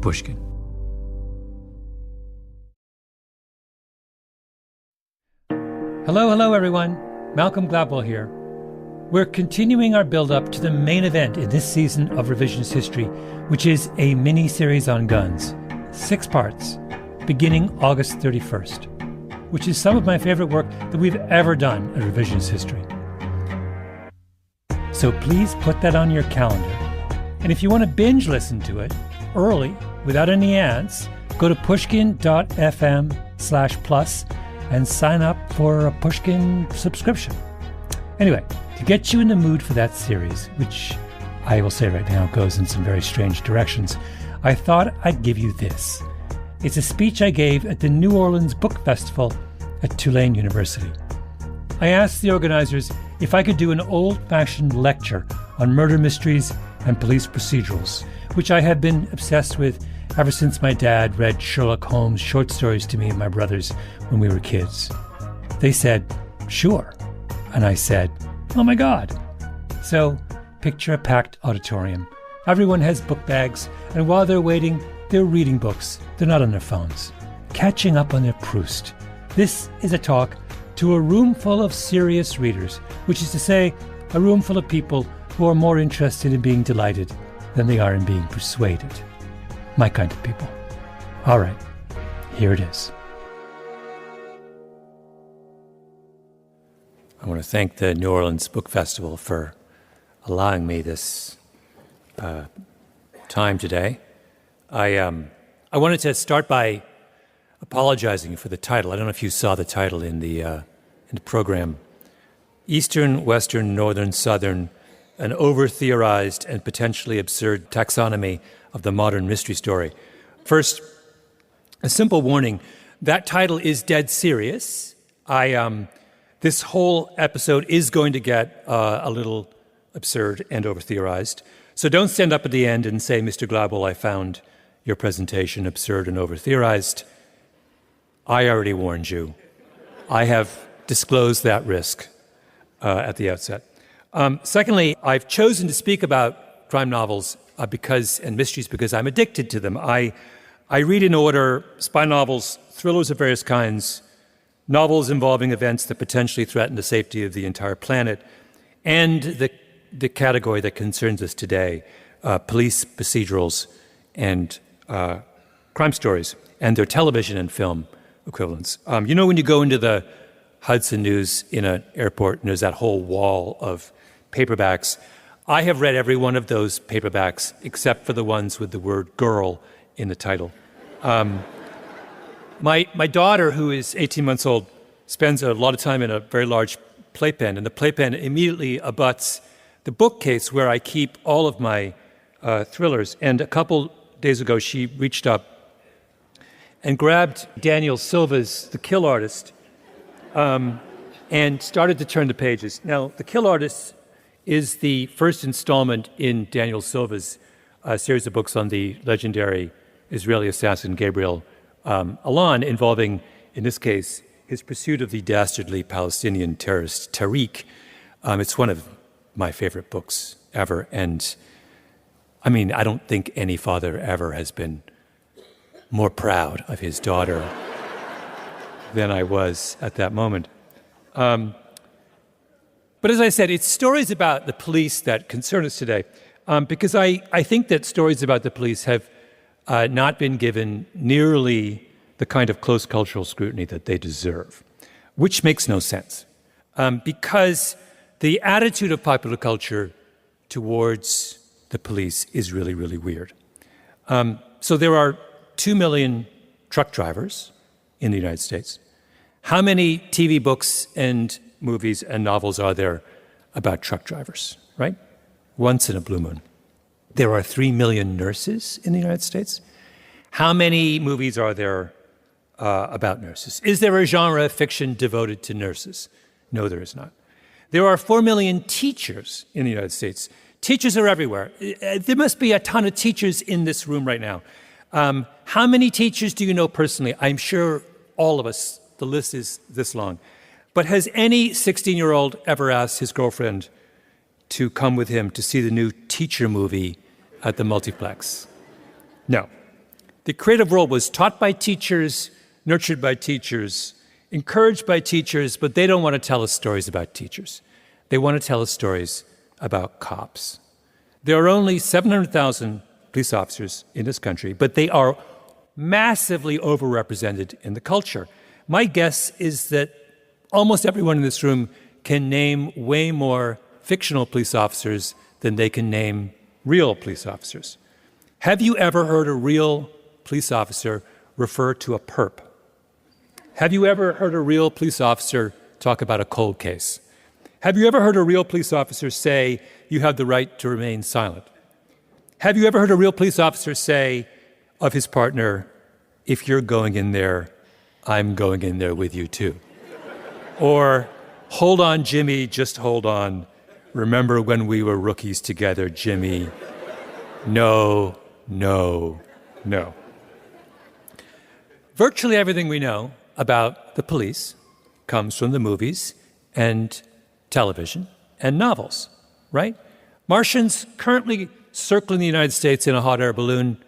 Pushkin. Hello, everyone. Malcolm Gladwell here. We're continuing our build-up to the main event in this season of Revisionist History, which is a mini-series on guns, 6 parts, beginning August 31st, which is some of my favorite work that we've ever done at Revisionist History. So please put that on your calendar. And if you want to binge listen to it early, without any ads, go to pushkin.fm/plus and sign up for a Pushkin subscription. Anyway, to get you in the mood for that series, which I will say right now goes in some very strange directions, I thought I'd give you this. It's a speech I gave at the New Orleans Book Festival at Tulane University. I asked the organizers if I could do an old-fashioned lecture on murder mysteries and police procedurals, which I have been obsessed with ever since my dad read Sherlock Holmes short stories to me and my brothers when we were kids. They said, sure. And I said, oh my God. So picture a packed auditorium. Everyone has book bags, and while they're waiting, they're reading books. They're not on their phones, catching up on their Proust. This is a talk to a room full of serious readers, which is to say, a room full of people who are more interested in being delighted than they are in being persuaded. My kind of people. All right, here it is. I want to thank the New Orleans Book Festival for allowing me this time today. I wanted to start by apologizing for the title. I don't know if you saw the title in the program. Eastern, Western, Northern, Southern, an over-theorized and potentially absurd taxonomy of the modern mystery story. First, a simple warning. That title is dead serious. This whole episode is going to get a little absurd and over-theorized. So don't stand up at the end and say, Mr. Gladwell, I found your presentation absurd and over-theorized. I already warned you. I have disclosed that risk at the outset. Secondly, I've chosen to speak about crime novels and mysteries because I'm addicted to them. I read in order spy novels, thrillers of various kinds, novels involving events that potentially threaten the safety of the entire planet, and the category that concerns us today, police procedurals and crime stories, and their television and film equivalents. You know when you go into the Hudson News in an airport and there's that whole wall of paperbacks? I have read every one of those paperbacks except for the ones with the word girl in the title. My daughter, who is 18 months old, spends a lot of time in a very large playpen, and the playpen immediately abuts the bookcase where I keep all of my thrillers. And a couple days ago, she reached up and grabbed Daniel Silva's The Kill Artist and started to turn the pages. Now, The Kill Artist is the first installment in Daniel Silva's series of books on the legendary Israeli assassin Gabriel Allon, involving, in this case, his pursuit of the dastardly Palestinian terrorist Tariq. It's one of my favorite books ever, and I mean, I don't think any father ever has been more proud of his daughter than I was at that moment. But as I said, it's stories about the police that concern us today, because I think that stories about the police have not been given nearly the kind of close cultural scrutiny that they deserve, which makes no sense, because the attitude of popular culture towards the police is really, really weird. So there are 2 million truck drivers in the United States. How many TV books and movies and novels are there about truck drivers, right? Once in a blue moon. There are 3 million nurses in the United States. How many movies are there about nurses? Is there a genre of fiction devoted to nurses? No, there is not. There are 4 million teachers in the United States. Teachers are everywhere. There must be a ton of teachers in this room right now. How many teachers do you know personally? I'm sure all of us. The list is this long. But has any 16-year-old ever asked his girlfriend to come with him to see the new Teacher movie at the multiplex? No. The creative world was taught by teachers, nurtured by teachers, encouraged by teachers, but they don't want to tell us stories about teachers. They want to tell us stories about cops. There are only 700,000 police officers in this country, but they are massively overrepresented in the culture. My guess is that almost everyone in this room can name way more fictional police officers than they can name real police officers. Have you ever heard a real police officer refer to a perp? Have you ever heard a real police officer talk about a cold case? Have you ever heard a real police officer say, you have the right to remain silent? Have you ever heard a real police officer say of his partner, if you're going in there, I'm going in there with you too? Or, hold on, Jimmy, just hold on. Remember when we were rookies together, Jimmy? No, no, no. Virtually everything we know about the police comes from the movies and television and novels, right? Martians currently circling the United States in a hot air balloon.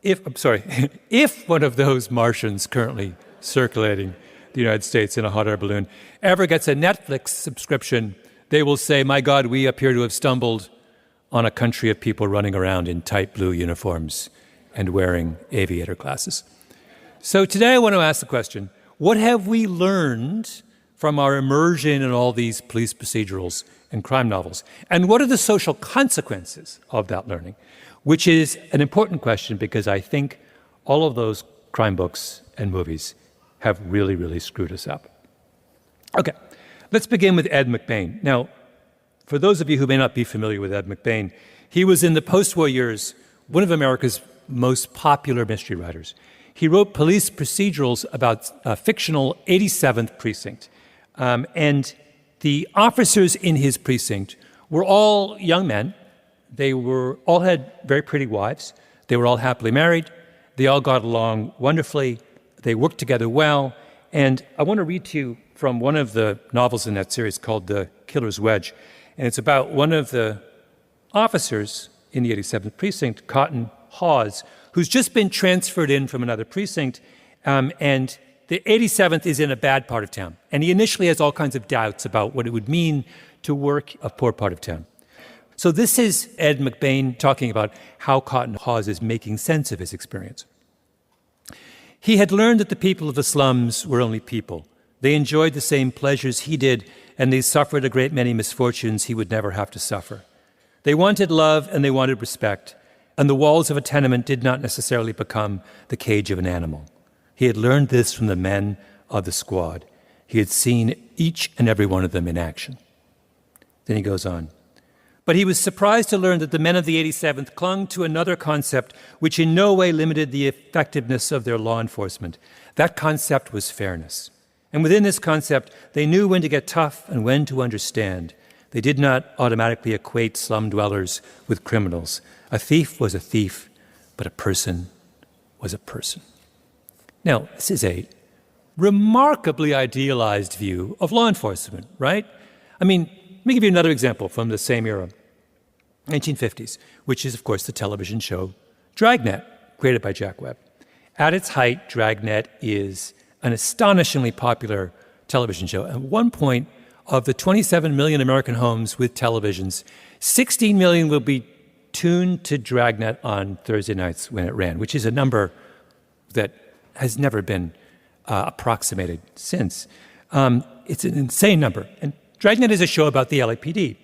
If one of those Martians currently circulating the United States in a hot air balloon ever gets a Netflix subscription, they will say, my God, we appear to have stumbled on a country of people running around in tight blue uniforms and wearing aviator glasses. So today I want to ask the question, what have we learned from our immersion in all these police procedurals and crime novels? And what are the social consequences of that learning? Which is an important question because I think all of those crime books and movies have really, really screwed us up. Okay, let's begin with Ed McBain. Now, for those of you who may not be familiar with Ed McBain, he was in the post-war years one of America's most popular mystery writers. He wrote police procedurals about a fictional 87th precinct. And the officers in his precinct were all young men. They all had very pretty wives. They were all happily married. They all got along wonderfully. They worked together well. And I want to read to you from one of the novels in that series called The Killer's Wedge. And it's about one of the officers in the 87th precinct, Cotton Hawes, who's just been transferred in from another precinct. And the 87th is in a bad part of town. And he initially has all kinds of doubts about what it would mean to work a poor part of town. So this is Ed McBain talking about how Cotton Hawes is making sense of his experience. He had learned that the people of the slums were only people. They enjoyed the same pleasures he did, and they suffered a great many misfortunes he would never have to suffer. They wanted love and they wanted respect, and the walls of a tenement did not necessarily become the cage of an animal. He had learned this from the men of the squad. He had seen each and every one of them in action. Then he goes on. But he was surprised to learn that the men of the 87th clung to another concept which in no way limited the effectiveness of their law enforcement. That concept was fairness. And within this concept, they knew when to get tough and when to understand. They did not automatically equate slum dwellers with criminals. A thief was a thief, but a person was a person. Now, this is a remarkably idealized view of law enforcement, right? I mean, let me give you another example from the same era, 1950s, which is, of course, the television show Dragnet, created by Jack Webb. At its height, Dragnet is an astonishingly popular television show. At one point, of the 27 million American homes with televisions, 16 million will be tuned to Dragnet on Thursday nights when it ran, which is a number that has never been approximated since. It's an insane number. And Dragnet is a show about the LAPD.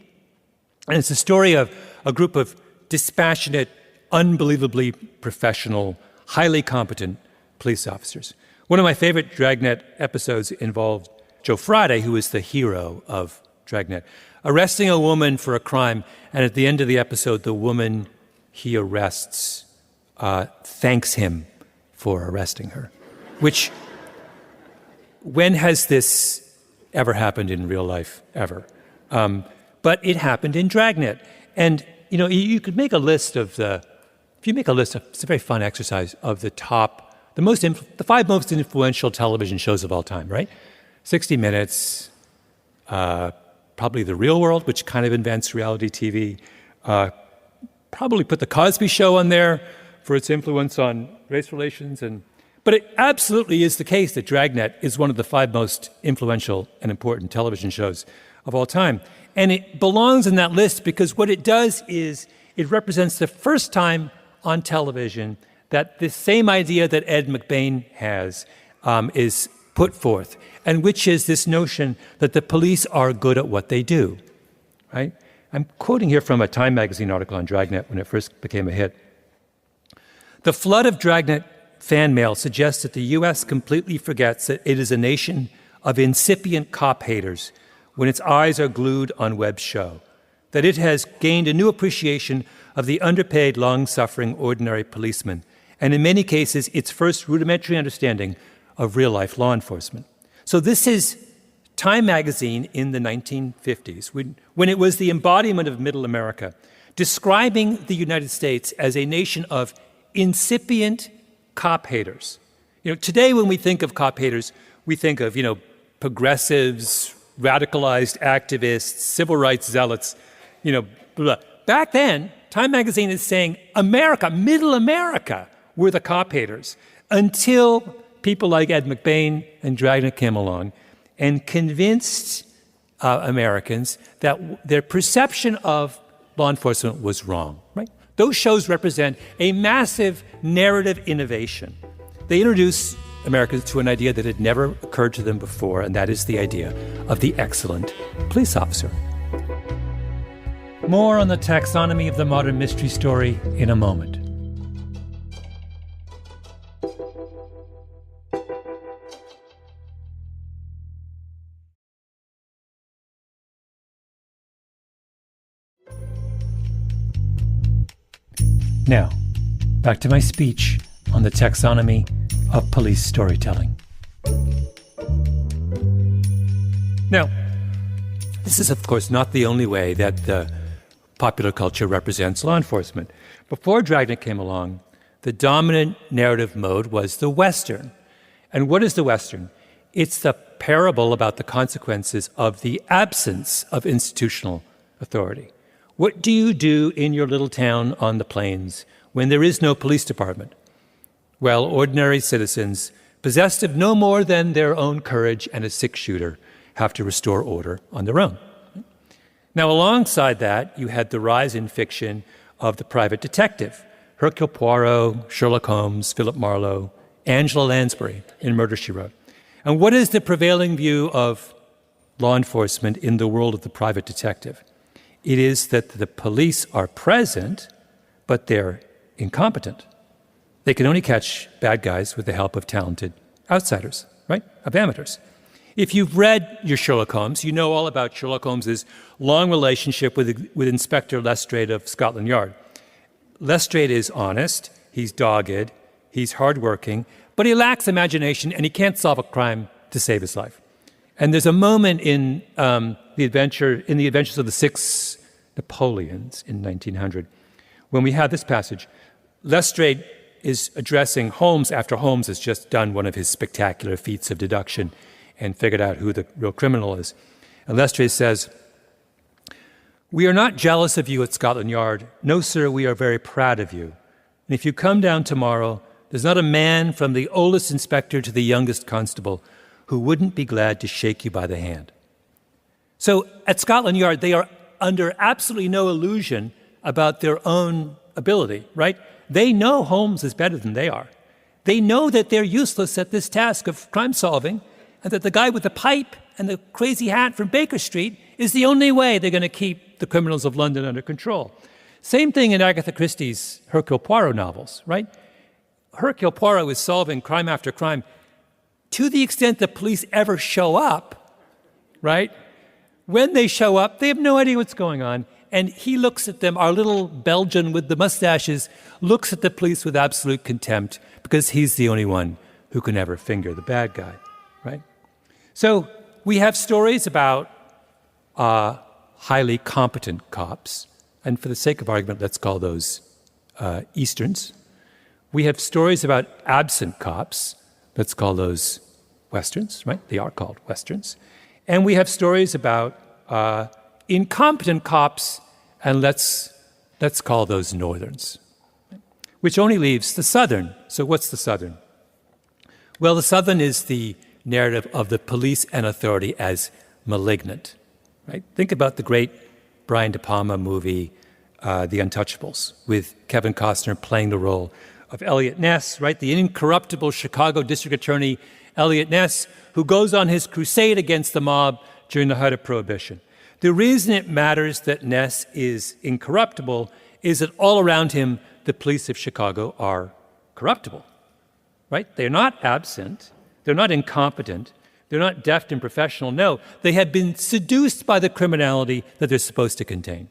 And it's a story of a group of dispassionate, unbelievably professional, highly competent police officers. One of my favorite Dragnet episodes involved Joe Friday, who is the hero of Dragnet, arresting a woman for a crime. And at the end of the episode, the woman he arrests thanks him for arresting her. Which, when has this ever happened in real life, ever? But it happened in Dragnet. And, you know, you could make a list of it's a very fun exercise of the 5 most influential television shows of all time, right? 60 Minutes, probably The Real World, which kind of invents reality TV, probably put The Cosby Show on there for its influence on race relations. But it absolutely is the case that Dragnet is one of the 5 most influential and important television shows of all time. And it belongs in that list because what it does is it represents the first time on television that this same idea that Ed McBain has is put forth, and which is this notion that the police are good at what they do, right? I'm quoting here from a Time magazine article on Dragnet when it first became a hit. The flood of Dragnet fan mail suggests that the U.S. completely forgets that it is a nation of incipient cop haters when its eyes are glued on Webb's show, that it has gained a new appreciation of the underpaid, long-suffering, ordinary policeman, and in many cases, its first rudimentary understanding of real-life law enforcement. So this is Time magazine in the 1950s, when it was the embodiment of Middle America, describing the United States as a nation of incipient cop haters. Today when we think of cop haters, we think of, progressives, radicalized activists, civil rights zealots, blah. Back then, Time magazine is saying America, Middle America, were the cop haters until people like Ed McBain and Dragnet came along and convinced Americans that their perception of law enforcement was wrong, right? Those shows represent a massive narrative innovation. They introduce Americans to an idea that had never occurred to them before, and that is the idea of the excellent police officer. More on the taxonomy of the modern mystery story in a moment. Now, back to my speech on the taxonomy of police storytelling. Now, this is, of course, not the only way that the popular culture represents law enforcement. Before Dragnet came along, the dominant narrative mode was the Western. And what is the Western? It's the parable about the consequences of the absence of institutional authority. What do you do in your little town on the plains when there is no police department? Well, ordinary citizens, possessed of no more than their own courage and a six-shooter, have to restore order on their own. Now, alongside that, you had the rise in fiction of the private detective, Hercule Poirot, Sherlock Holmes, Philip Marlowe, Angela Lansbury in Murder, She Wrote. And what is the prevailing view of law enforcement in the world of the private detective? It is that the police are present, but they're incompetent. They can only catch bad guys with the help of talented outsiders, right? Of amateurs. If you've read your Sherlock Holmes, you know all about Sherlock Holmes's long relationship with Inspector Lestrade of Scotland Yard. Lestrade is honest, he's dogged, he's hardworking, but he lacks imagination and he can't solve a crime to save his life. And there's a moment in the Adventures of the Six Napoleons in 1900 when we have this passage. Lestrade is addressing Holmes after Holmes has just done one of his spectacular feats of deduction and figured out who the real criminal is. And Lestrade says, "We are not jealous of you at Scotland Yard. No, sir, we are very proud of you. And if you come down tomorrow, there's not a man from the oldest inspector to the youngest constable who wouldn't be glad to shake you by the hand." So at Scotland Yard, they are under absolutely no illusion about their own ability, right? They know Holmes is better than they are. They know that they're useless at this task of crime solving, and that the guy with the pipe and the crazy hat from Baker Street is the only way they're going to keep the criminals of London under control. Same thing in Agatha Christie's Hercule Poirot novels, right? Hercule Poirot is solving crime after crime to the extent the police ever show up, right? When they show up, they have no idea what's going on. And he looks at them, our little Belgian with the mustaches, looks at the police with absolute contempt because he's the only one who can ever finger the bad guy, right? So we have stories about highly competent cops. And for the sake of argument, let's call those Easterns. We have stories about absent cops. Let's call those Westerns, right? They are called Westerns. And we have stories about incompetent cops, and let's call those Northerns. which only leaves the Southern. So what's the Southern? Well, the Southern is the narrative of the police and authority as malignant. Right? Think about the great Brian De Palma movie, The Untouchables, with Kevin Costner playing the role of Elliot Ness, right? The incorruptible Chicago district attorney, Elliot Ness, who goes on his crusade against the mob during the height of Prohibition. The reason it matters that Ness is incorruptible is that all around him, the police of Chicago are corruptible, right? They're not absent. They're not incompetent. They're not deft and professional. No, they have been seduced by the criminality that they're supposed to contain.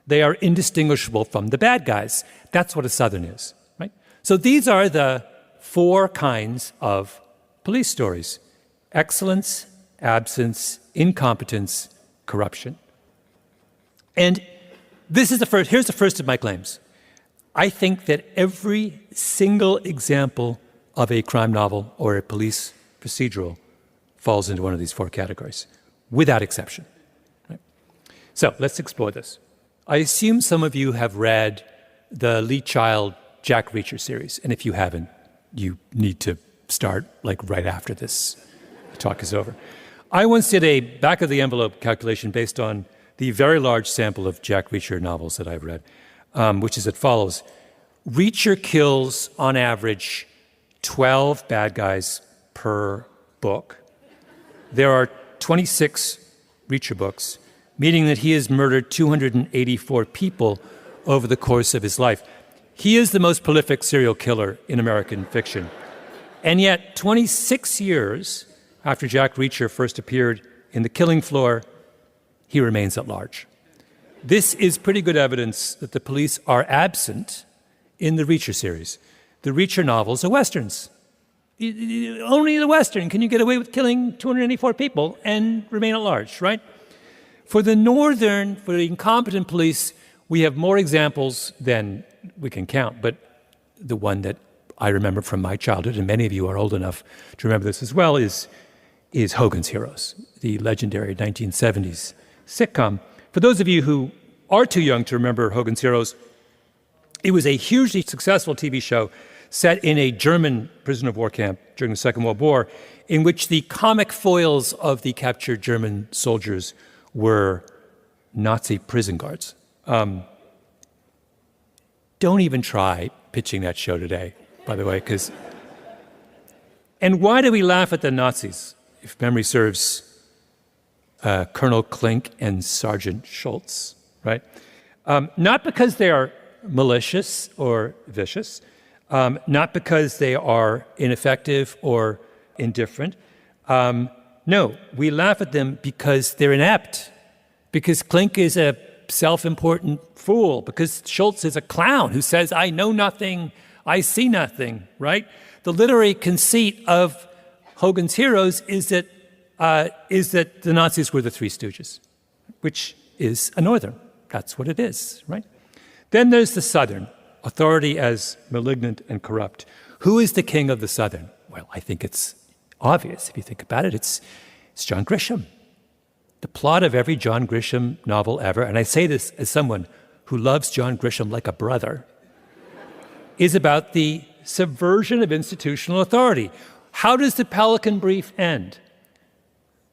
They are indistinguishable from the bad guys. That's what a Southern is, right? So these are the four kinds of police stories: excellence, absence, incompetence, corruption. And this is the first. Here's the first of my claims. I think that every single example of a crime novel or a police procedural falls into one of these four categories, without exception. Right? So let's explore this. I assume some of you have read the Lee Child Jack Reacher series, and if you haven't, you need to start right after this talk is over. I once did a back-of-the-envelope calculation based on the very large sample of Jack Reacher novels that I've read, which is as follows. Reacher kills, on average, 12 bad guys per book. There are 26 Reacher books, meaning that he has murdered 284 people over the course of his life. He is the most prolific serial killer in American fiction. And yet, 26 years after Jack Reacher first appeared in The Killing Floor, he remains at large. This is pretty good evidence that the police are absent in the Reacher series. The Reacher novels are Westerns. Only in the Western can you get away with killing 284 people and remain at large, right? For the incompetent police, we have more examples than we can count, but the one that I remember from my childhood, and many of you are old enough to remember this as well, is Hogan's Heroes, the legendary 1970s sitcom. For those of you who are too young to remember Hogan's Heroes, it was a hugely successful TV show set in a German prisoner of war camp during the Second World War, in which the comic foils of the captured German soldiers were Nazi prison guards. Don't even try pitching that show today, by the way, because... And why do we laugh at the Nazis, if memory serves, Colonel Klink and Sergeant Schultz, right? Not because they are malicious or vicious, not because they are ineffective or indifferent. No, we laugh at them because they're inept, because Klink is a self-important fool, because Schultz is a clown who says, I know nothing, I see nothing, right? The literary conceit of Hogan's Heroes is that the Nazis were the Three Stooges, which is a Northern. That's what it is, right? Then there's the Southern, authority as malignant and corrupt. Who is the king of the Southern? Well, I think it's obvious. If you think about it, it's John Grisham. The plot of every John Grisham novel ever, and I say this as someone who loves John Grisham like a brother, is about the subversion of institutional authority. How does the Pelican Brief end?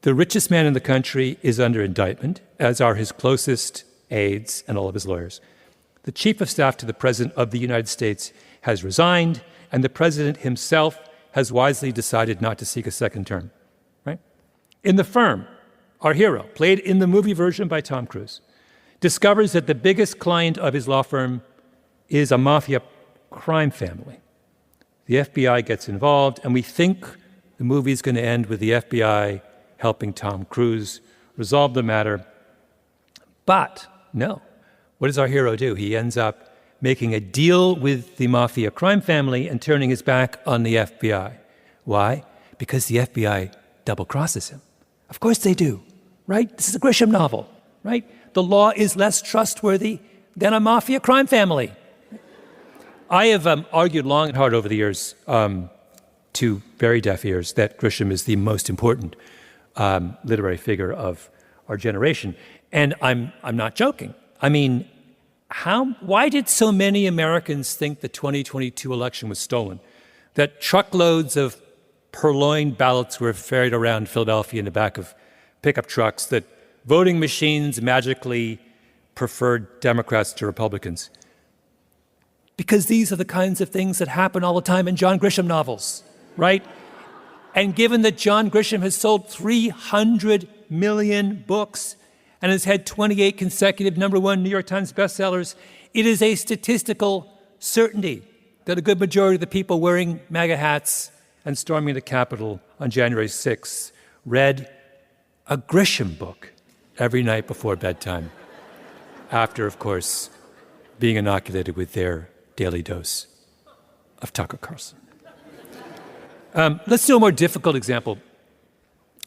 The richest man in the country is under indictment, as are his closest aides and all of his lawyers. The chief of staff to the President of the United States has resigned, and the President himself has wisely decided not to seek a second term. Right? In The Firm, our hero, played in the movie version by Tom Cruise, discovers that the biggest client of his law firm is a mafia crime family. The FBI gets involved, and we think the movie is going to end with the FBI helping Tom Cruise resolve the matter. But no. What does our hero do? He ends up making a deal with the mafia crime family and turning his back on the FBI. Why? Because the FBI double-crosses him. Of course they do, right? This is a Grisham novel, right? The law is less trustworthy than a mafia crime family. I have argued long and hard over the years, to very deaf ears, that Grisham is the most important literary figure of our generation. And I'm not joking. I mean, why did so many Americans think the 2022 election was stolen? That truckloads of purloined ballots were ferried around Philadelphia in the back of pickup trucks, that voting machines magically preferred Democrats to Republicans? Because these are the kinds of things that happen all the time in John Grisham novels, right? And given that John Grisham has sold 300 million books and has had 28 consecutive #1 New York Times bestsellers, it is a statistical certainty that a good majority of the people wearing MAGA hats and storming the Capitol on January 6th read a Grisham book every night before bedtime, after, of course, being inoculated with their daily dose of Tucker Carlson. Let's do a more difficult example.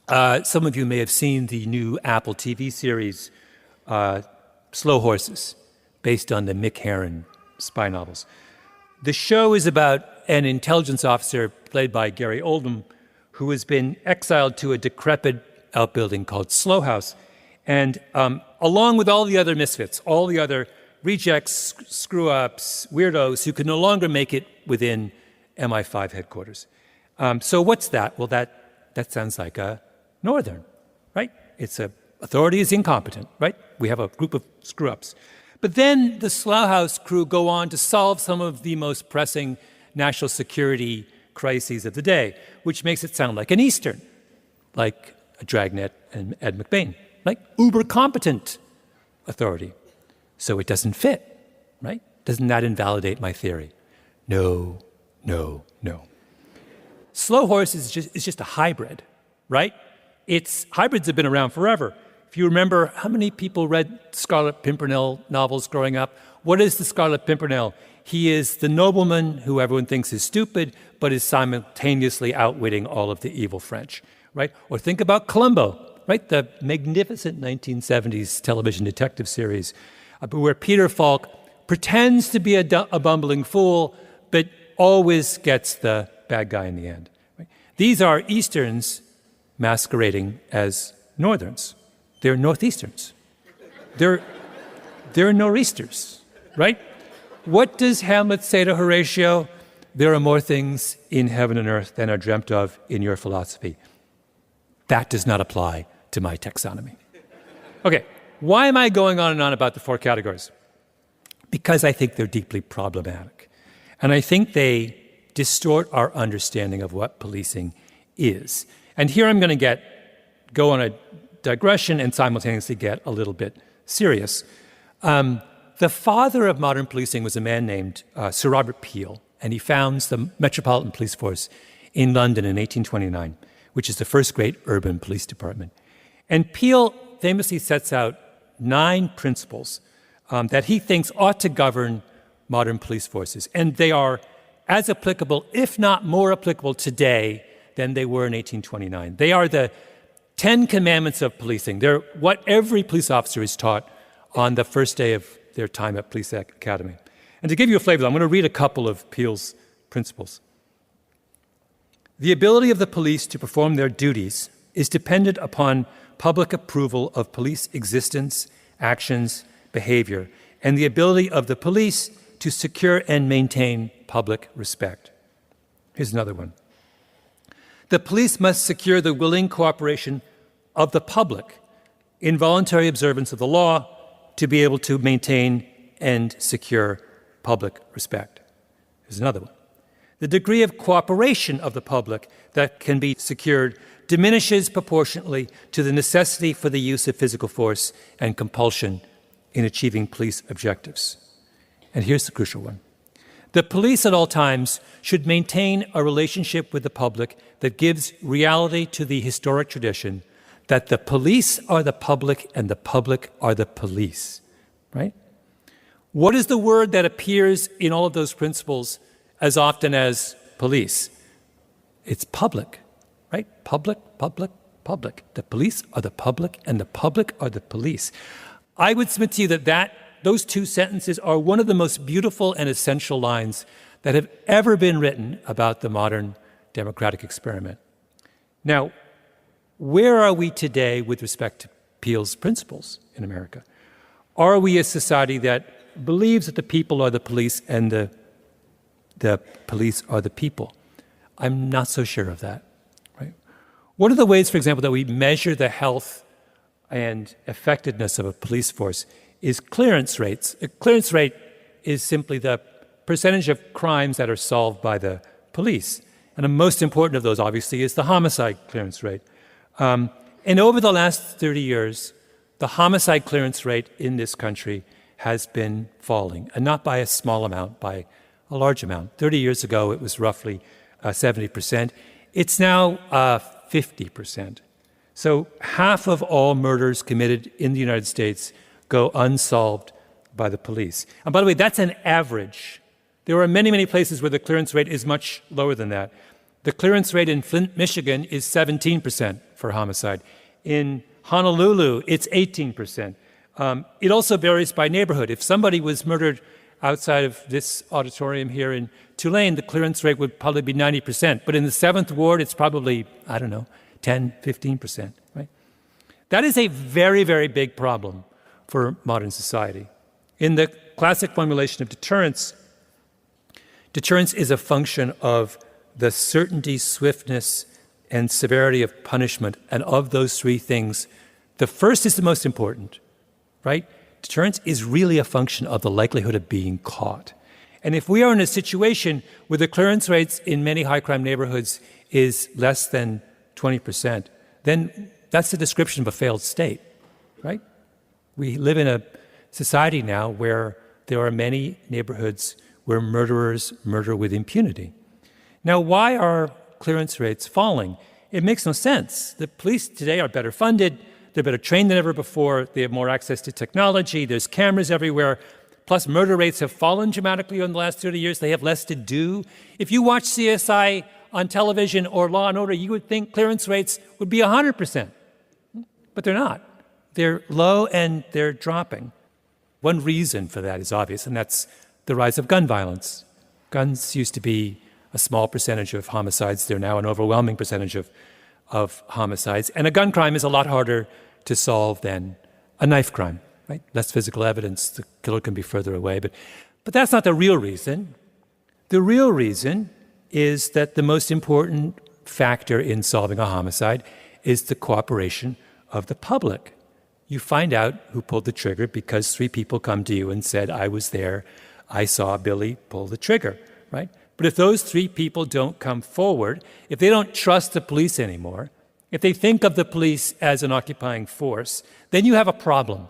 Some of you may have seen the new Apple TV series, Slow Horses, based on the Mick Herron spy novels. The show is about an intelligence officer played by Gary Oldman who has been exiled to a decrepit outbuilding called Slow House. And along with all the other misfits, all the other rejects, screw-ups, weirdos who can no longer make it within MI5 headquarters. So what's that? Well, that sounds like a Northern, right? Authority is incompetent, right? We have a group of screw-ups. But then the Slough House crew go on to solve some of the most pressing national security crises of the day, which makes it sound like an Eastern, like a Dragnet and Ed McBain, like uber-competent authority. So it doesn't fit, right? Doesn't that invalidate my theory? No, no, no. Slow Horses is just a hybrid, right? Hybrids have been around forever. If you remember, how many people read Scarlet Pimpernel novels growing up? What is the Scarlet Pimpernel? He is the nobleman who everyone thinks is stupid, but is simultaneously outwitting all of the evil French, right? Or think about Columbo, right? The magnificent 1970s television detective series where Peter Falk pretends to be a bumbling fool, but always gets the bad guy in the end. Right? These are Easterns masquerading as Northerns. They're Northeasterns. They're Nor'easters, right? What does Hamlet say to Horatio? There are more things in heaven and earth than are dreamt of in your philosophy. That does not apply to my taxonomy. Okay, why am I going on and on about the 4 categories? Because I think they're deeply problematic. And I think they distort our understanding of what policing is. And here I'm going to go on a digression and simultaneously get a little bit serious. The father of modern policing was a man named Sir Robert Peel, and he founds the Metropolitan Police Force in London in 1829, which is the first great urban police department. And Peel famously sets out 9 principles that he thinks ought to govern modern police forces. And they are as applicable, if not more applicable today than they were in 1829. They are the 10 commandments of policing. They're what every police officer is taught on the first day of their time at Police Academy. And to give you a flavor, I'm going to read a couple of Peel's principles. The ability of the police to perform their duties is dependent upon public approval of police existence, actions, behavior, and the ability of the police to secure and maintain public respect. Here's another one. The police must secure the willing cooperation of the public in voluntary observance of the law to be able to maintain and secure public respect. Here's another one. The degree of cooperation of the public that can be secured diminishes proportionately to the necessity for the use of physical force and compulsion in achieving police objectives. And here's the crucial one. The police at all times should maintain a relationship with the public that gives reality to the historic tradition that the police are the public and the public are the police, right? What is the word that appears in all of those principles as often as police? It's public, right? Public, public, public. The police are the public and the public are the police. I would submit to you that those 2 sentences are one of the most beautiful and essential lines that have ever been written about the modern democratic experiment. Now, where are we today with respect to Peel's principles in America? Are we a society that believes that the people are the police and the police are the people. I'm not so sure of that. Right? One of the ways, for example, that we measure the health and effectiveness of a police force is clearance rates. A clearance rate is simply the percentage of crimes that are solved by the police. And the most important of those, obviously, is the homicide clearance rate. And over the last 30 years, the homicide clearance rate in this country has been falling, and not by a small amount, by a large amount. 30 years ago, it was roughly 70%. It's now 50%. So half of all murders committed in the United States go unsolved by the police. And by the way, that's an average. There are many, many places where the clearance rate is much lower than that. The clearance rate in Flint, Michigan is 17% for homicide. In Honolulu, it's 18%. It also varies by neighborhood. If somebody was murdered outside of this auditorium here in Tulane, the clearance rate would probably be 90%. But in the 7th Ward, it's probably, 10, 15%, right? That is a very, very big problem for modern society. In the classic formulation of deterrence, deterrence is a function of the certainty, swiftness, and severity of punishment. And of those three things, the first is the most important, right? Deterrence is really a function of the likelihood of being caught. And if we are in a situation where the clearance rates in many high-crime neighborhoods is less than 20%, then that's the description of a failed state, right? We live in a society now where there are many neighborhoods where murderers murder with impunity. Now, why are clearance rates falling? It makes no sense. The police today are better funded, they're better trained than ever before, they have more access to technology, there's cameras everywhere, plus murder rates have fallen dramatically in the last 30 years, they have less to do. If you watch CSI on television or Law and Order, you would think clearance rates would be 100%, but they're not. They're low and they're dropping. One reason for that is obvious, and that's the rise of gun violence. Guns used to be a small percentage of homicides. They're now an overwhelming percentage of homicides. And a gun crime is a lot harder to solve than a knife crime, right? Less physical evidence, the killer can be further away. But that's not the real reason. The real reason is that the most important factor in solving a homicide is the cooperation of the public. You find out who pulled the trigger because 3 people come to you and said, I was there, I saw Billy pull the trigger, right? But if those 3 people don't come forward, if they don't trust the police anymore, if they think of the police as an occupying force, then you have a problem.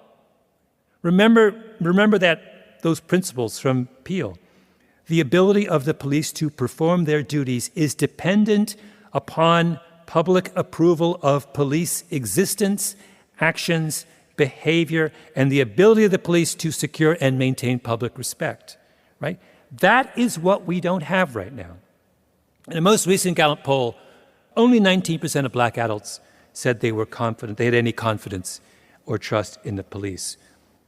Remember that those principles from Peel. The ability of the police to perform their duties is dependent upon public approval of police existence, actions, behavior, and the ability of the police to secure and maintain public respect, right? That is what we don't have right now. In the most recent Gallup poll, only 19% of black adults said they were confident, they had any confidence or trust in the police.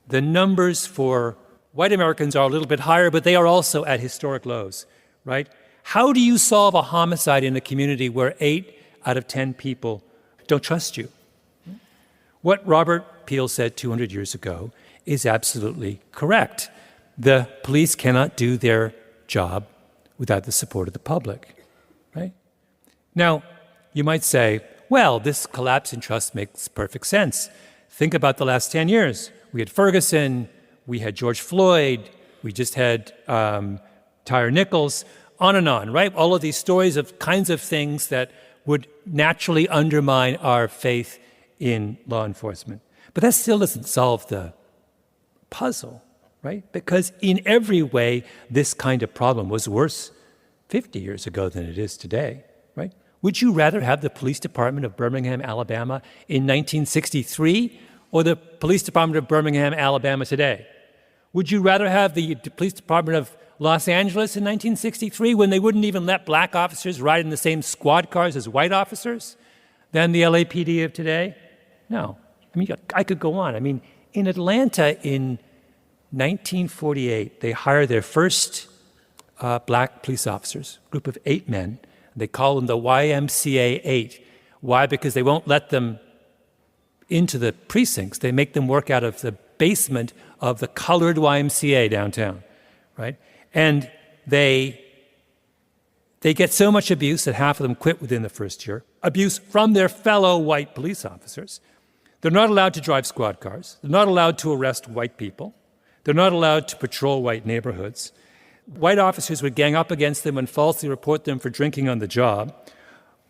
The numbers for white Americans are a little bit higher, but they are also at historic lows, right? How do you solve a homicide in a community where 8 out of 10 people don't trust you? What Robert Peel said 200 years ago is absolutely correct. The police cannot do their job without the support of the public, right? Now, you might say, well, this collapse in trust makes perfect sense. Think about the last 10 years. We had Ferguson, we had George Floyd, we just had Tyre Nichols, on, right? All of these stories of kinds of things that would naturally undermine our faith in law enforcement. But that still doesn't solve the puzzle, right? Because in every way, this kind of problem was worse 50 years ago than it is today, right? Would you rather have the police department of Birmingham, Alabama in 1963 or the police department of Birmingham, Alabama today? Would you rather have the police department of Los Angeles in 1963 when they wouldn't even let black officers ride in the same squad cars as white officers than the LAPD of today? No. I mean, I could go on. I mean, in Atlanta in 1948, they hired their first black police officers, a group of 8 men. They call them the YMCA 8. Why? Because they won't let them into the precincts. They make them work out of the basement of the colored YMCA downtown, right? And they get so much abuse that half of them quit within the first year. Abuse from their fellow white police officers. They're not allowed to drive squad cars. They're not allowed to arrest white people. They're not allowed to patrol white neighborhoods. White officers would gang up against them and falsely report them for drinking on the job.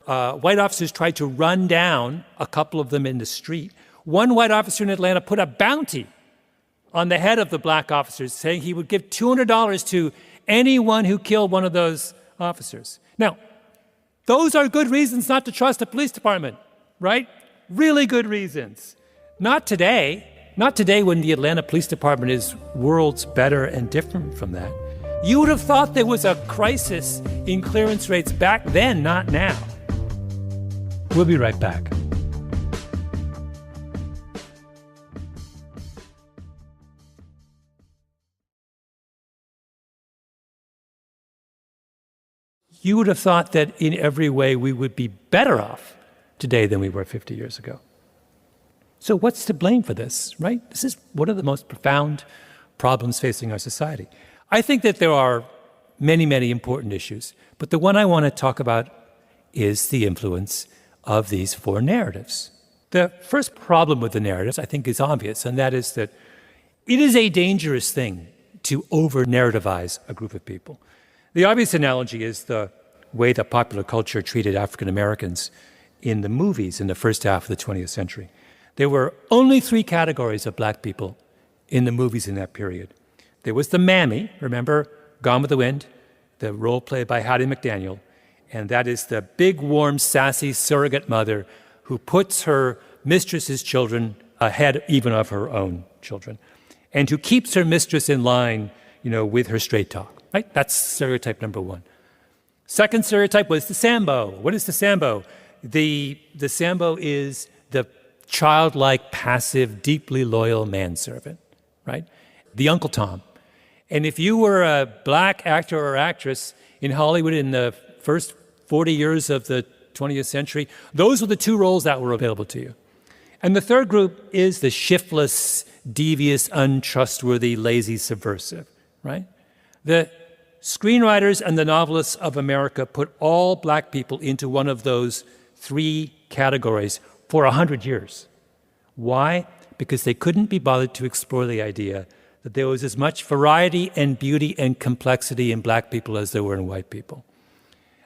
White officers tried to run down a couple of them in the street. One white officer in Atlanta put a bounty on the head of the black officers, saying he would give $200 to anyone who killed one of those officers. Now, those are good reasons not to trust a police department, right? Really good reasons. Not today. Not today when the Atlanta Police Department is worlds better and different from that. You would have thought there was a crisis in clearance rates back then, not now. We'll be right back. You would have thought that in every way we would be better off today than we were 50 years ago. So what's to blame for this, right? This is one of the most profound problems facing our society. I think that there are many, many important issues, but the one I want to talk about is the influence of these four narratives. The first problem with the narratives, I think, is obvious, and that is that it is a dangerous thing to over-narrativize a group of people. The obvious analogy is the way that popular culture treated African Americans in the movies in the first half of the 20th century. There were only three categories of black people in the movies in that period. There was the mammy, remember, Gone with the Wind, the role played by Hattie McDaniel, and that is the big, warm, sassy surrogate mother who puts her mistress's children ahead even of her own children, and who keeps her mistress in line, with her straight talk. Right? That's stereotype number one. Second stereotype was the Sambo. What is the Sambo? The Sambo is the childlike, passive, deeply loyal manservant, right? The Uncle Tom. And if you were a black actor or actress in Hollywood in the first 40 years of the 20th century, those were the two roles that were available to you. And the third group is the shiftless, devious, untrustworthy, lazy subversive, right? The screenwriters and the novelists of America put all black people into one of those three categories for 100 years. Why? Because they couldn't be bothered to explore the idea that there was as much variety and beauty and complexity in black people as there were in white people.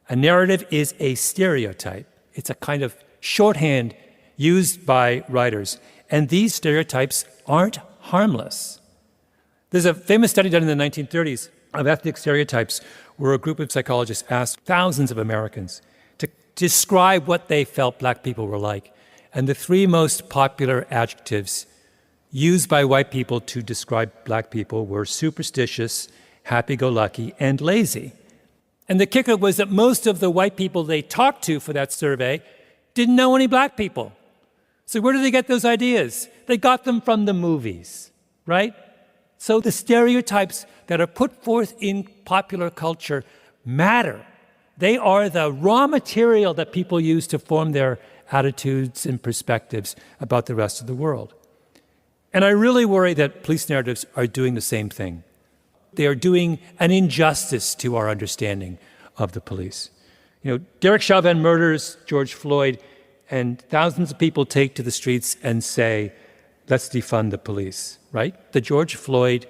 A narrative is a stereotype. It's a kind of shorthand used by writers. And these stereotypes aren't harmless. There's a famous study done in the 1930s of ethnic stereotypes where a group of psychologists asked thousands of Americans to describe what they felt black people were like. And the three most popular adjectives used by white people to describe black people were superstitious, happy-go-lucky, and lazy. And the kicker was that most of the white people they talked to for that survey didn't know any black people. So where did they get those ideas? They got them from the movies, right? So the stereotypes that are put forth in popular culture matter. They are the raw material that people use to form their attitudes and perspectives about the rest of the world. And I really worry that police narratives are doing the same thing. They are doing an injustice to our understanding of the police. Derek Chauvin murders George Floyd, and thousands of people take to the streets and say, let's defund the police, right? The George Floyd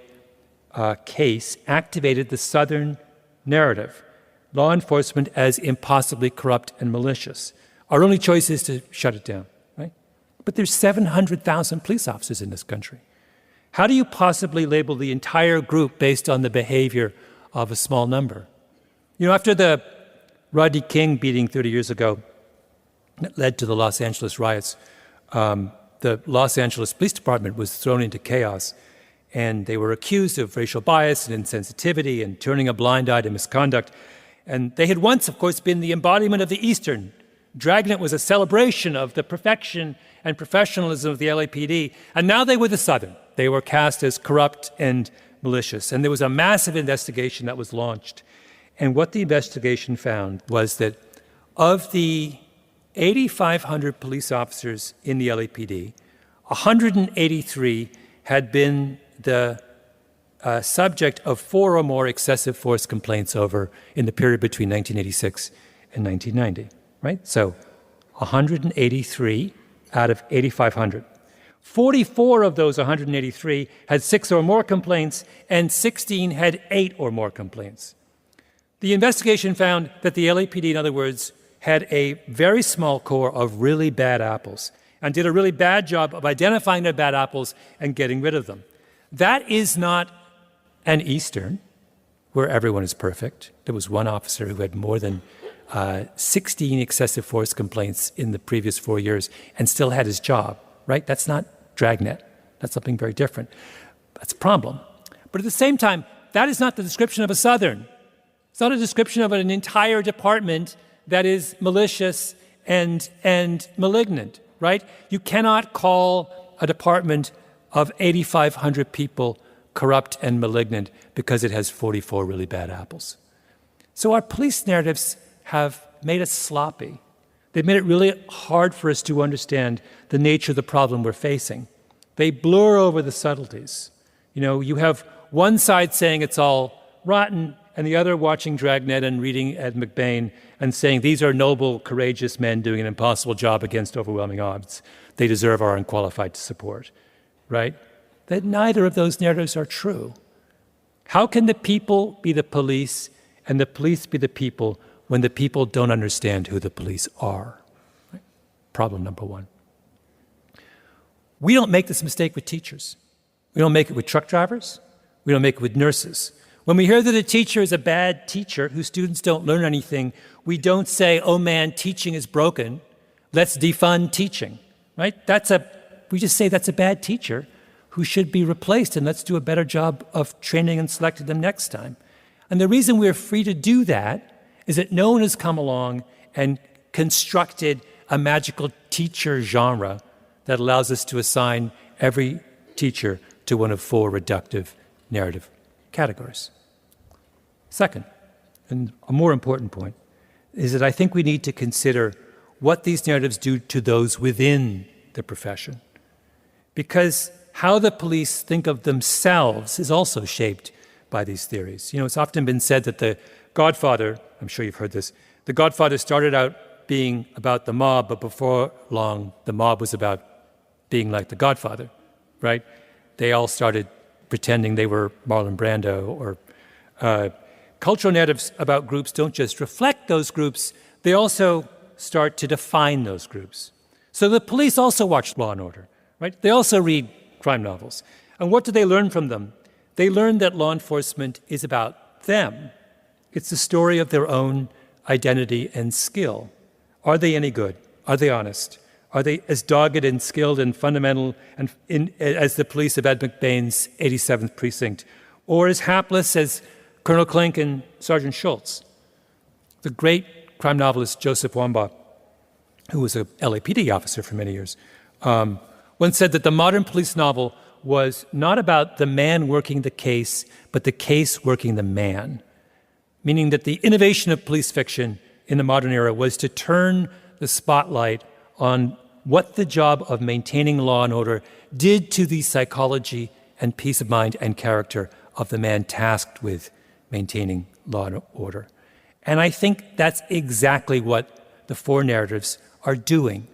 case activated the Southern narrative, law enforcement as impossibly corrupt and malicious. Our only choice is to shut it down, right? But there's 700,000 police officers in this country. How do you possibly label the entire group based on the behavior of a small number? After the Rodney King beating 30 years ago that led to the Los Angeles riots, the Los Angeles Police Department was thrown into chaos, and they were accused of racial bias and insensitivity and turning a blind eye to misconduct. And they had once, of course, been the embodiment of the Eastern. Dragnet was a celebration of the perfection and professionalism of the LAPD, and now they were the Southern. They were cast as corrupt and malicious, and there was a massive investigation that was launched. And what the investigation found was that of the 8,500 police officers in the LAPD, 183 had been the subject of 4 or more excessive force complaints over in the period between 1986 and 1990, right? So 183 out of 8,500. 44 of those 183 had 6 or more complaints, and 16 had 8 or more complaints. The investigation found that the LAPD, in other words, had a very small core of really bad apples and did a really bad job of identifying the bad apples and getting rid of them. That is not an Eastern, where everyone is perfect. There was one officer who had more than 16 excessive force complaints in the previous 4 years and still had his job, right? That's not Dragnet. That's something very different. That's a problem. But at the same time, that is not the description of a Southern. It's not a description of an entire department that is malicious and malignant, right? You cannot call a department of 8,500 people corrupt and malignant because it has 44 really bad apples. So our police narratives have made us sloppy. They've made it really hard for us to understand the nature of the problem we're facing. They blur over the subtleties. You know, you have one side saying it's all rotten, and the other watching Dragnet and reading Ed McBain and saying these are noble, courageous men doing an impossible job against overwhelming odds. They deserve our unqualified support, right? That neither of those narratives are true. How can the people be the police and the police be the people when the people don't understand who the police are? Right? Problem number one. We don't make this mistake with teachers. We don't make it with truck drivers. We don't make it with nurses. When we hear that a teacher is a bad teacher whose students don't learn anything, we don't say, oh man, teaching is broken. Let's defund teaching, right? We just say that's a bad teacher who should be replaced, and let's do a better job of training and selecting them next time. And the reason we're free to do that is that no one has come along and constructed a magical teacher genre that allows us to assign every teacher to one of 4 reductive narrative categories. Second, and a more important point, is that I think we need to consider what these narratives do to those within the profession. Because how the police think of themselves is also shaped by these theories. You know, it's often been said that The Godfather, I'm sure you've heard this, The Godfather started out being about the mob, but before long, the mob was about being like the Godfather, right? They all started pretending they were Marlon Brando. Or cultural narratives about groups don't just reflect those groups, they also start to define those groups. So the police also watch Law and Order, right? They also read crime novels. And what do they learn from them? They learn that law enforcement is about them. It's the story of their own identity and skill. Are they any good? Are they honest? Are they as dogged and skilled and fundamental as the police of Ed McBain's 87th Precinct? Or as hapless as Colonel Klink and Sergeant Schultz? The great crime novelist Joseph Wambaugh, who was a LAPD officer for many years, once said that the modern police novel was not about the man working the case, but the case working the man. Meaning that the innovation of police fiction in the modern era was to turn the spotlight on what the job of maintaining law and order did to the psychology and peace of mind and character of the man tasked with maintaining law and order. And I think that's exactly what the 4 narratives are doing.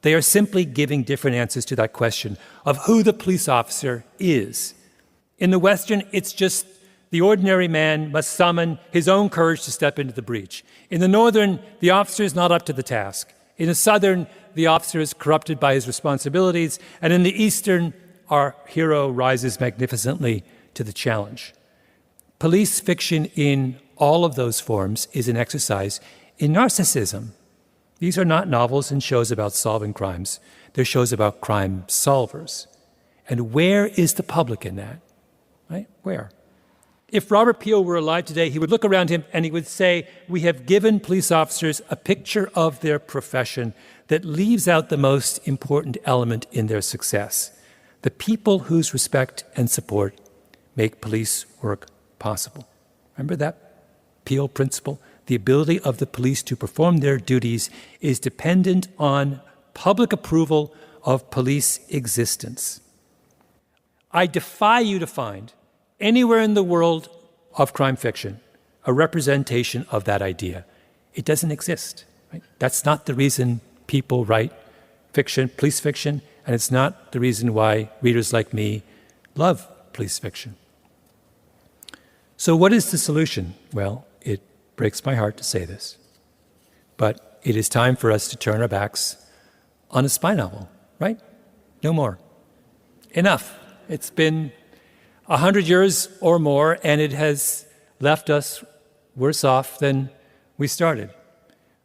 They are simply giving different answers to that question of who the police officer is. In the Western, it's just the ordinary man must summon his own courage to step into the breach. In the Northern, the officer is not up to the task. In the Southern, the officer is corrupted by his responsibilities. And in the Eastern, our hero rises magnificently to the challenge. Police fiction in all of those forms is an exercise in narcissism. These are not novels and shows about solving crimes. They're shows about crime solvers. And where is the public in that? Right? Where? If Robert Peel were alive today, he would look around him and he would say, we have given police officers a picture of their profession that leaves out the most important element in their success. The people whose respect and support make police work possible. Remember that Peel principle? The ability of the police to perform their duties is dependent on public approval of police existence. I defy you to find anywhere in the world of crime fiction a representation of that idea. It doesn't exist. Right? That's not the reason people write fiction, police fiction, and it's not the reason why readers like me love police fiction. So what is the solution? Well, it breaks my heart to say this, but it is time for us to turn our backs on a spy novel, right? No more. Enough. It's been 100 years or more, and it has left us worse off than we started.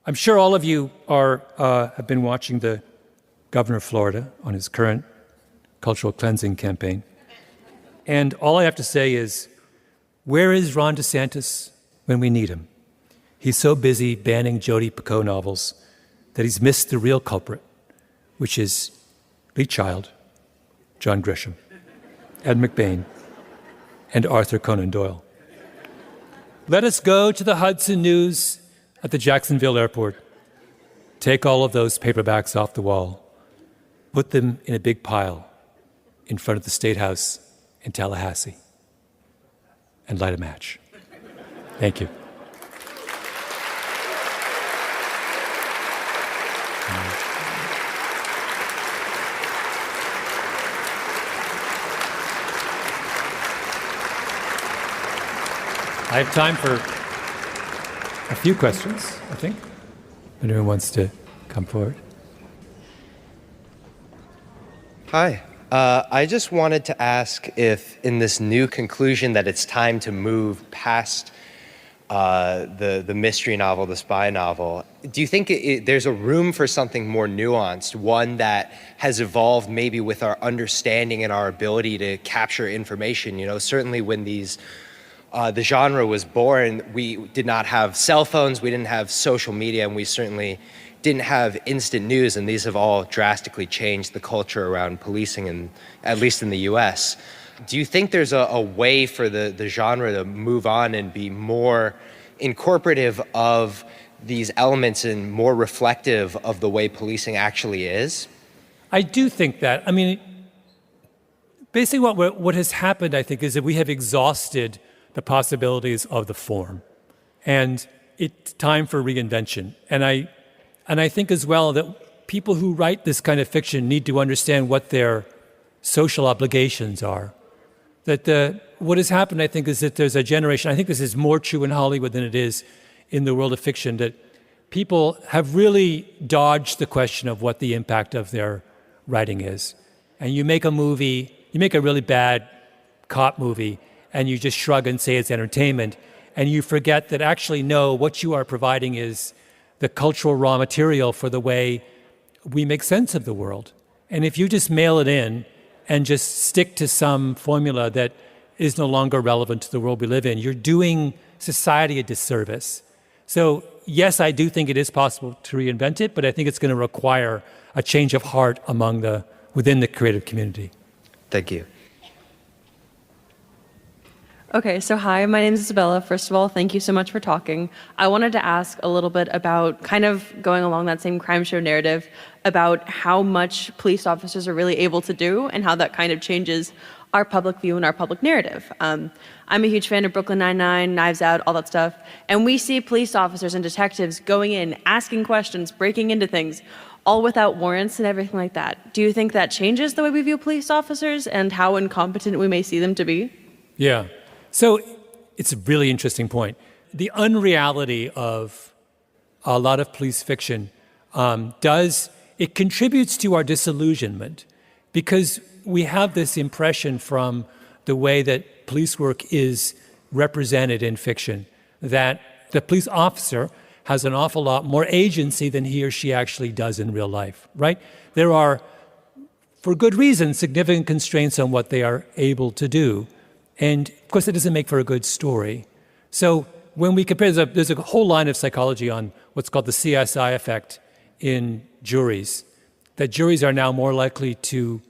I'm sure all of you have been watching the governor of Florida on his current cultural cleansing campaign. And all I have to say is, where is Ron DeSantis when we need him? He's so busy banning Jodi Picoult novels that he's missed the real culprit, which is Lee Child, John Grisham, Ed McBain, and Arthur Conan Doyle. Let us go to the Hudson News at the Jacksonville airport, take all of those paperbacks off the wall, put them in a big pile in front of the State House in Tallahassee, and light a match. Thank you. I have time for a few questions, I think. If anyone wants to come forward. Hi. I just wanted to ask if in this new conclusion that it's time to move past the mystery novel, the spy novel, do you think there's a room for something more nuanced, one that has evolved maybe with our understanding and our ability to capture information? You know, certainly when the genre was born, we did not have cell phones, we didn't have social media, and we certainly didn't have instant news, and these have all drastically changed the culture around policing, and at least in the US. Do you think there's a way for the genre to move on and be more incorporative of these elements and more reflective of the way policing actually is? I do think that. I mean, basically what has happened, I think, is that we have exhausted the possibilities of the form. And it's time for reinvention. And I think as well that people who write this kind of fiction need to understand what their social obligations are. That what has happened, I think, is that there's a generation, I think this is more true in Hollywood than it is in the world of fiction, that people have really dodged the question of what the impact of their writing is. And you make a movie, you make a really bad cop movie, and you just shrug and say it's entertainment, and you forget that actually, no, what you are providing is the cultural raw material for the way we make sense of the world. And if you just mail it in and just stick to some formula that is no longer relevant to the world we live in, you're doing society a disservice. So yes, I do think it is possible to reinvent it, but I think it's going to require a change of heart within the creative community. Thank you. Okay, so hi, my name is Isabella. First of all, thank you so much for talking. I wanted to ask a little bit about, kind of going along that same crime show narrative, about how much police officers are really able to do and how that kind of changes our public view and our public narrative. I'm a huge fan of Brooklyn Nine-Nine, Knives Out, all that stuff, and we see police officers and detectives going in, asking questions, breaking into things, all without warrants and everything like that. Do you think that changes the way we view police officers and how incompetent we may see them to be? Yeah. So it's a really interesting point. The unreality of a lot of police fiction it contributes to our disillusionment, because we have this impression from the way that police work is represented in fiction that the police officer has an awful lot more agency than he or she actually does in real life, right? There are, for good reason, significant constraints on what they are able to do. And of course, it doesn't make for a good story. So when we compare, there's a whole line of psychology on what's called the CSI effect in juries, that juries are now more likely to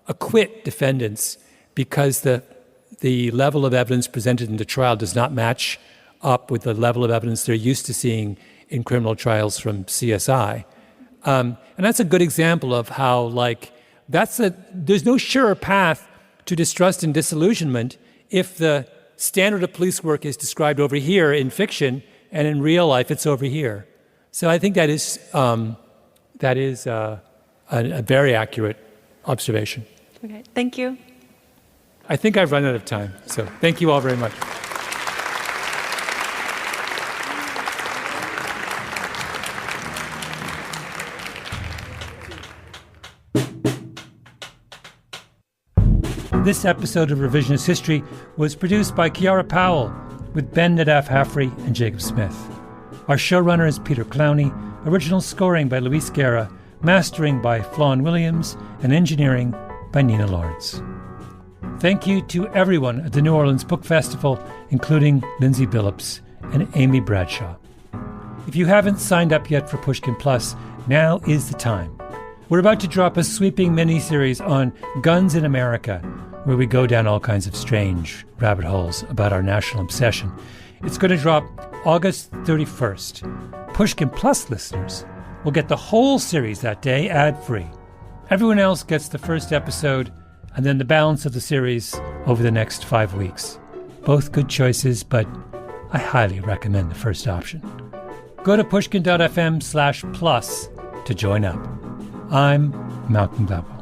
acquit defendants because the level of evidence presented in the trial does not match up with the level of evidence they're used to seeing in criminal trials from CSI. And that's a good example of how, there's no surer path to distrust and disillusionment if the standard of police work is described over here in fiction, and in real life it's over here. So I think that is a very accurate observation. Okay, thank you. I think I've run out of time, so thank you all very much. This episode of Revisionist History was produced by Kiara Powell with Ben Nadaf Haffrey and Jacob Smith. Our showrunner is Peter Clowney, original scoring by Luis Guerra, mastering by Flawn Williams, and engineering by Nina Lawrence. Thank you to everyone at the New Orleans Book Festival, including Lindsay Billups and Amy Bradshaw. If you haven't signed up yet for Pushkin Plus, now is the time. We're about to drop a sweeping mini-series on guns in America, where we go down all kinds of strange rabbit holes about our national obsession. It's going to drop August 31st. Pushkin Plus listeners will get the whole series that day ad-free. Everyone else gets the first episode and then the balance of the series over the next 5 weeks. Both good choices, but I highly recommend the first option. Go to pushkin.fm/plus to join up. I'm Malcolm Gladwell.